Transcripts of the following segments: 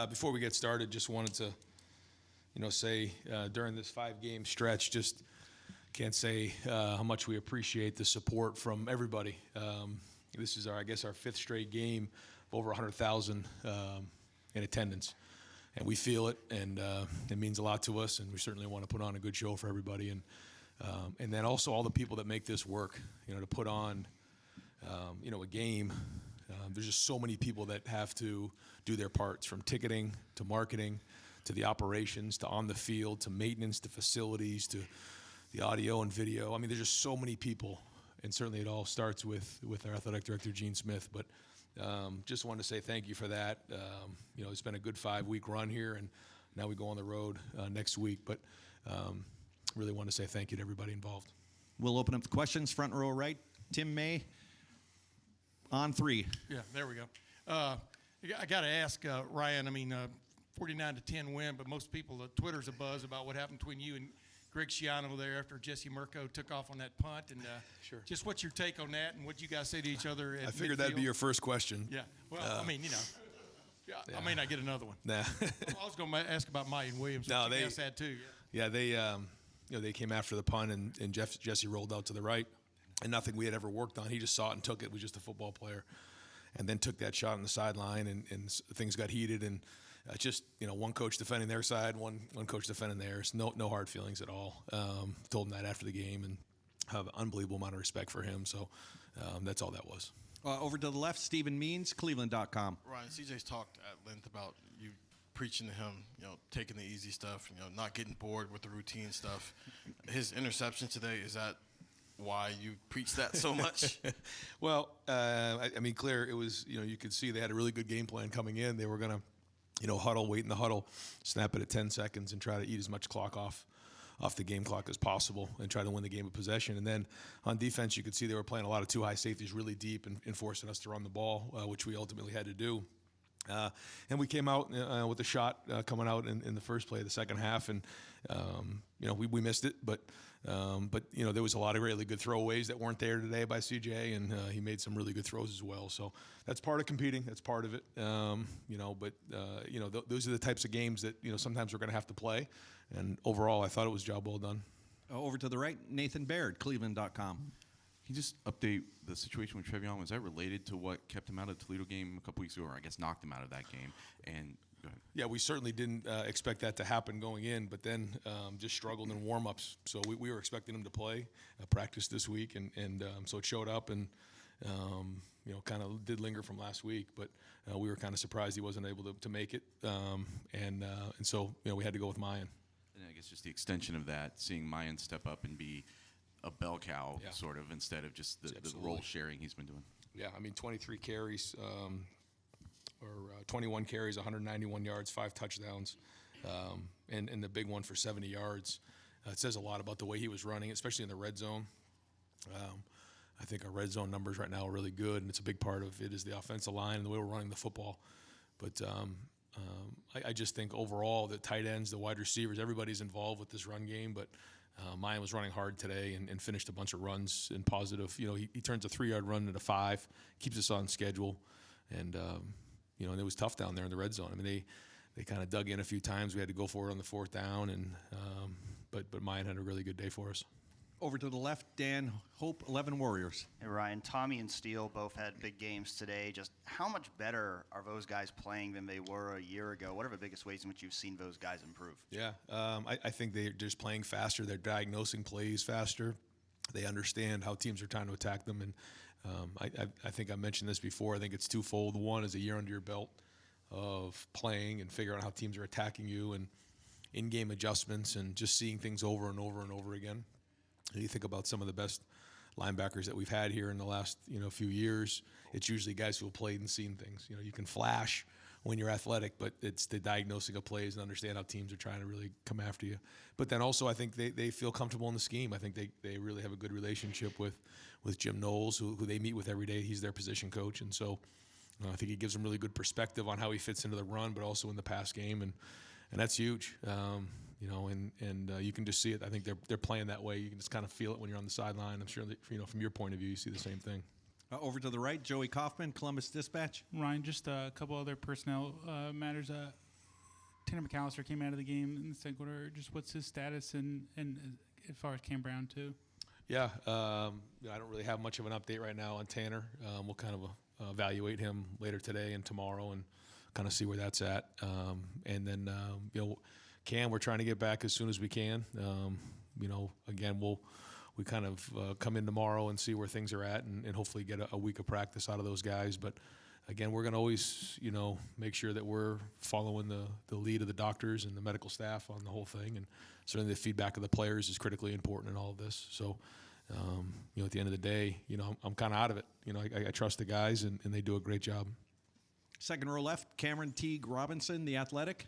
Before we get started, just wanted to, say during this 5-game stretch, just can't say how much we appreciate the support from everybody. This is our 5th straight game of over 100,000 in attendance, and we feel it, and it means a lot to us, and we certainly want to put on a good show for everybody, and then also all the people that make this work, to put on, a game. There's just so many people that have to do their parts, from ticketing to marketing to the operations to on the field to maintenance to facilities to the audio and video. I mean, there's just so many people, and certainly it all starts with our athletic director, Gene Smith. But just wanted to say thank you for that. It's been a good 5-week run here, and now we go on the road next week. But really want to say thank you to everybody involved. We'll open up the questions. Front row right, Tim May. On 3. Yeah, there we go. I got to ask, Ryan, 49-10 win, but most people, Twitter's a buzz about what happened between you and Greg Schiano there after Jesse Mirko took off on that punt. And Sure. Just what's your take on that and what you guys say to each other at I figured midfield? that'd be your first question. Yeah. Well, yeah. I may not get another one. Nah. I was going to ask about Mike and Williams. No, they asked that too. Yeah, they came after the punt, and Jesse rolled out to the right. And nothing we had ever worked on. He just saw it and took it. Was just a football player, and then took that shot on the sideline, and things got heated. And one coach defending their side, one coach defending theirs. No hard feelings at all. Told him that after the game, and have an unbelievable amount of respect for him. So that's all that was. Over to the left, Stephen Means, Cleveland.com. Ryan, CJ's talked at length about you preaching to him, taking the easy stuff, not getting bored with the routine stuff. His interception today, is that why you preach that so much? Well, clear, it was, you could see they had a really good game plan coming in. They were going to, huddle, wait in the huddle, snap it at 10 seconds and try to eat as much clock off the game clock as possible and try to win the game of possession. And then on defense, you could see they were playing a lot of 2 high safeties really deep and forcing us to run the ball, which we ultimately had to do. And we came out with a shot coming out in the first play of the second half, and we missed it, but there was a lot of really good throwaways that weren't there today by CJ, and he made some really good throws as well. So that's part of competing. That's part of it. Those are the types of games that sometimes we're going to have to play. And overall, I thought it was a job well done. Over to the right, Nathan Baird, Cleveland.com. Can you just update the situation with Trevion? Was that related to what kept him out of the Toledo game a couple weeks ago, or I guess knocked him out of that game? And go ahead. Yeah, we certainly didn't expect that to happen going in, but then just struggled in warm-ups. So we were expecting him to play, practice this week, and so it showed up and kind of did linger from last week. But we were kind of surprised he wasn't able to make it, and so we had to go with Mayan. And I guess just the extension of that, seeing Mayan step up and be a bell cow, sort of, instead of just the role sharing he's been doing. Yeah, 23 carries, or 21 carries, 191 yards, 5 touchdowns, and the big one for 70 yards. It says a lot about the way he was running, especially in the red zone. I think our red zone numbers right now are really good, and it's a big part of it is the offensive line and the way we're running the football. But I just think overall the tight ends, the wide receivers, everybody's involved with this run game, but Mayan was running hard today and finished a bunch of runs in positive. He turns a 3-yard run into 5, keeps us on schedule, and and it was tough down there in the red zone. They kind of dug in a few times. We had to go for it on the 4th down, and but Mayan had a really good day for us. Over to the left, Dan Hope, 11 Warriors. Hey, Ryan, Tommy and Steele both had big games today. Just how much better are those guys playing than they were a year ago? What are the biggest ways in which you've seen those guys improve? Yeah, I think they're just playing faster. They're diagnosing plays faster. They understand how teams are trying to attack them. And I think I mentioned this before. I think it's twofold. One is a year under your belt of playing and figuring out how teams are attacking you and in-game adjustments and just seeing things over and over and over again. You think about some of the best linebackers that we've had here in the last few years. It's usually guys who have played and seen things. You can flash when you're athletic, but it's the diagnosing of plays and understand how teams are trying to really come after you. But then also I think they feel comfortable in the scheme. I think they really have a good relationship with Jim Knowles, who they meet with every day. He's their position coach, and so I think he gives them really good perspective on how he fits into the run, but also in the pass game, and that's huge. You can just see it. I think they're playing that way. You can just kind of feel it when you're on the sideline. I'm sure that, from your point of view, you see the same thing. Over to the right, Joey Kaufman, Columbus Dispatch. Ryan, just a couple other personnel matters. Tanner McAllister came out of the game in the second quarter. Just what's his status and as far as Cam Brown too? Yeah, I don't really have much of an update right now on Tanner. We'll kind of evaluate him later today and tomorrow and kind of see where that's at. And then, Cam, we're trying to get back as soon as we can. Again, we kind of come in tomorrow and see where things are at and hopefully get a week of practice out of those guys. But again, we're going to always, make sure that we're following the lead of the doctors and the medical staff on the whole thing. And certainly the feedback of the players is critically important in all of this. So, at the end of the day, I'm kind of out of it. I trust the guys and they do a great job. Second row left, Cameron Teague Robinson, The Athletic.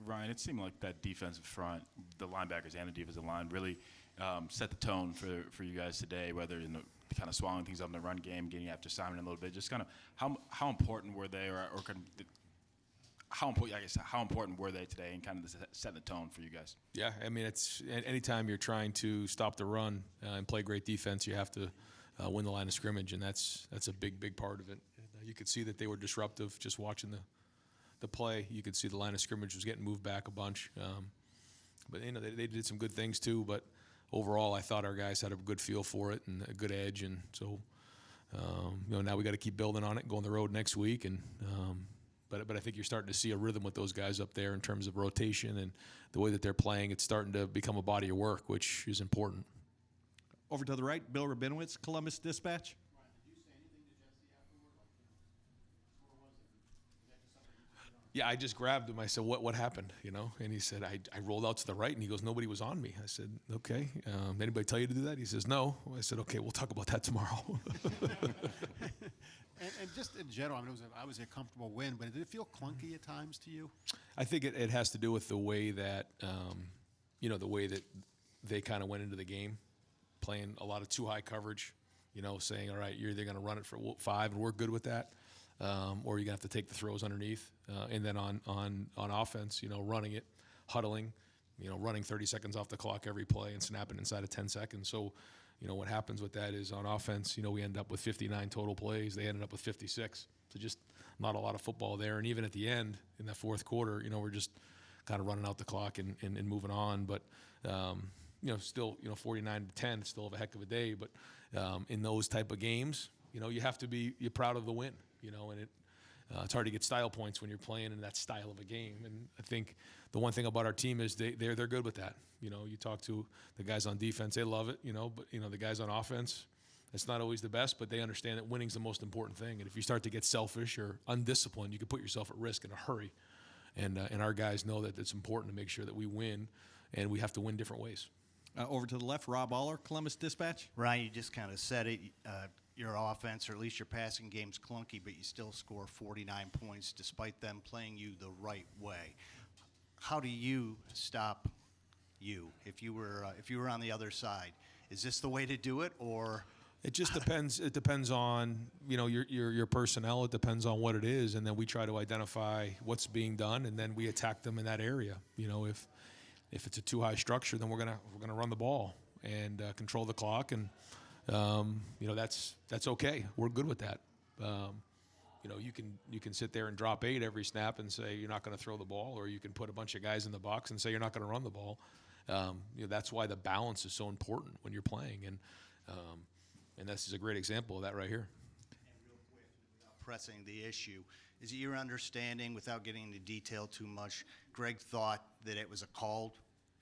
Ryan, it seemed like that defensive front, the linebackers and the defensive line, really set the tone for you guys today, whether in the kind of swallowing things up in the run game, getting after Simon a little bit. Just kind of how important were they, or kind of how important were they today, and kind of setting the tone for you guys? Yeah, I mean, it's anytime you're trying to stop the run and play great defense, you have to win the line of scrimmage, and that's a big part of it. And, you could see that they were disruptive just watching the play. You could see the line of scrimmage was getting moved back a bunch. But they did some good things too. But overall, I thought our guys had a good feel for it and a good edge. And so, now we got to keep building on it, go on the road next week. And but I think you're starting to see a rhythm with those guys up there in terms of rotation and the way that they're playing. It's starting to become a body of work, which is important. Over to the right, Bill Rabinowitz, Columbus Dispatch. Yeah, I just grabbed him. I said, what happened, And he said, I rolled out to the right, and he goes, nobody was on me. I said, okay. Anybody tell you to do that? He says, no. I said, okay, we'll talk about that tomorrow. And just in general, I mean, it was a comfortable win, but did it feel clunky at times to you? I think it has to do with the way that, the way that they kind of went into the game, playing a lot of too high coverage, saying, all right, you're either going to run it for 5, and we're good with that, or you're going to have to take the throws underneath. And then on offense, running it, huddling, running 30 seconds off the clock every play and snapping inside of 10 seconds. So, what happens with that is on offense, we end up with 59 total plays. They ended up with 56. So just not a lot of football there. And even at the end, in that fourth quarter, we're just kind of running out the clock and moving on. But, still, 49-10, it's still a heck of a day. But in those type of games, you have to you're proud of the win, and it's hard to get style points when you're playing in that style of a game. And I think the one thing about our team is they're good with that. You talk to the guys on defense, they love it, but, the guys on offense, it's not always the best, but they understand that winning's the most important thing. And if you start to get selfish or undisciplined, you can put yourself at risk in a hurry. And our guys know that it's important to make sure that we win, and we have to win different ways. Over to the left, Rob Aller, Columbus Dispatch. Ryan, you just kind of said it. Your offense, or at least your passing game's clunky, but you still score 49 points despite them playing you the right way. How do you stop you if you were on the other side? Is this the way to do it, or? It just depends. It depends on your personnel. It depends on what it is, and then we try to identify what's being done, and then we attack them in that area. If it's a too high structure, then we're gonna run the ball and control the clock, and that's okay. We're good with that. You can sit there and drop 8 every snap and say you're not going to throw the ball, or you can put a bunch of guys in the box and say you're not going to run the ball. That's why the balance is so important when you're playing, and this is a great example of that right here. And real quick, without pressing the issue, is it your understanding, without getting into detail too much, Greg thought that it was a called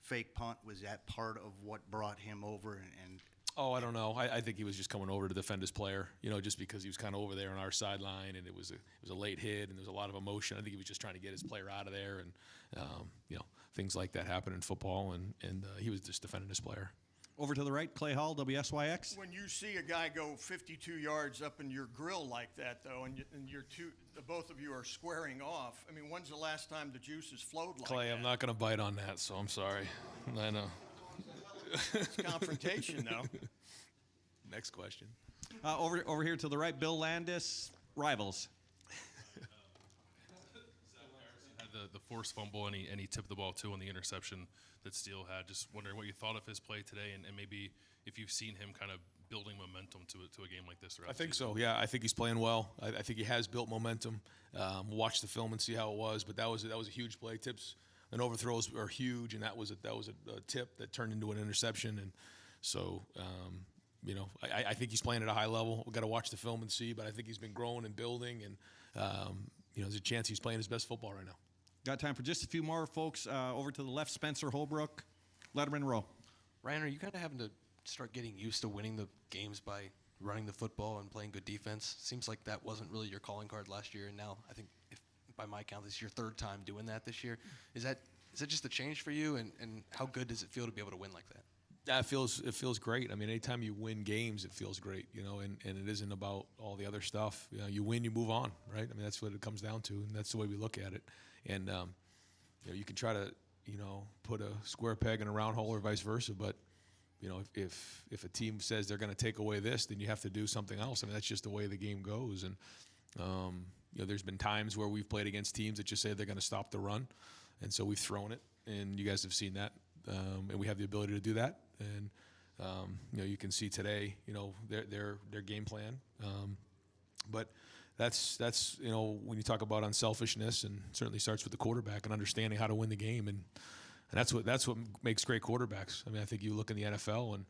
fake punt? Was that part of what brought him over? And Oh, I don't know. I think he was just coming over to defend his player, just because he was kind of over there on our sideline, and it was a late hit, and there was a lot of emotion. I think he was just trying to get his player out of there, and things like that happen in football, and he was just defending his player. Over to the right, Clay Hall, WSYX. When you see a guy go 52 yards up in your grill like that, though, and both of you are squaring off, I mean, when's the last time the juice has flowed like Clay, that? I'm not going to bite on that, so I'm sorry. I know. It's confrontation, though. Next question. Over here to the right, Bill Landis, Rivals. Had the forced fumble, and he tipped the ball too on the interception that Steele had. Just wondering what you thought of his play today, and maybe if you've seen him kind of building momentum to a game like this? I think so. Yeah, I think he's playing well. I think he has built momentum. We'll watch the film and see how it was, but that was a huge play. Tips and overthrows are huge, and that was a tip that turned into an interception. And so, I think he's playing at a high level. We've got to watch the film and see, but I think he's been growing and building, and there's a chance he's playing his best football right now. Got time for just a few more folks. Over to the left, Spencer Holbrook, Letterman Row. Ryan, are you kind of having to start getting used to winning the games by running the football and playing good defense? Seems like that wasn't really your calling card last year, and now I think, if by my count, this is your third time doing that this year. Is that just a change for you, and how good does it feel to be able to win like that? Yeah, it feels great. I mean, anytime you win games, it feels great, and it isn't about all the other stuff. You win, you move on, right? I mean, that's what it comes down to, and that's the way we look at it. And you can try to put a square peg in a round hole or vice versa, but if a team says they're going to take away this, then you have to do something else. I mean, that's just the way the game goes. And there's been times where we've played against teams that just say they're going to stop the run, and so we've thrown it, and you guys have seen that, and we have the ability to do that. And you can see today, their game plan. But that's when you talk about unselfishness, and certainly starts with the quarterback and understanding how to win the game, and that's what makes great quarterbacks. I mean, I think you look in the NFL, and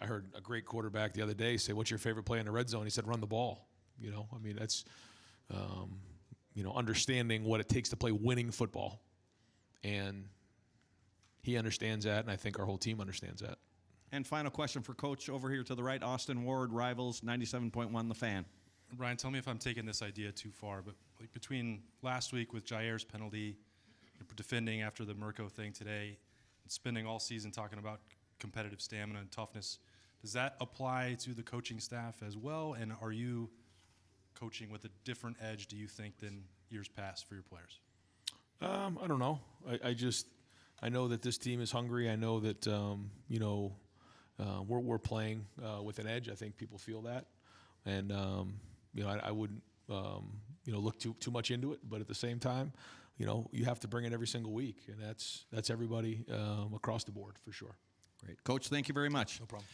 I heard a great quarterback the other day say, "What's your favorite play in the red zone?" He said, "Run the ball." I mean, that's understanding what it takes to play winning football, and he understands that, and I think our whole team understands that. And final question for Coach over here to the right, Austin Ward, Rivals 97.1 The Fan. Ryan, tell me if I'm taking this idea too far, but like between last week with Jair's penalty, defending after the Mirko thing today, and spending all season talking about competitive stamina and toughness, does that apply to the coaching staff as well? And are you coaching with a different edge, do you think, than years past for your players? I don't know. I know that this team is hungry. I know that we're playing with an edge. I think people feel that, and I wouldn't look too much into it. But at the same time, you have to bring it every single week, and that's everybody across the board for sure. Great, Coach. Thank you very much. No problem.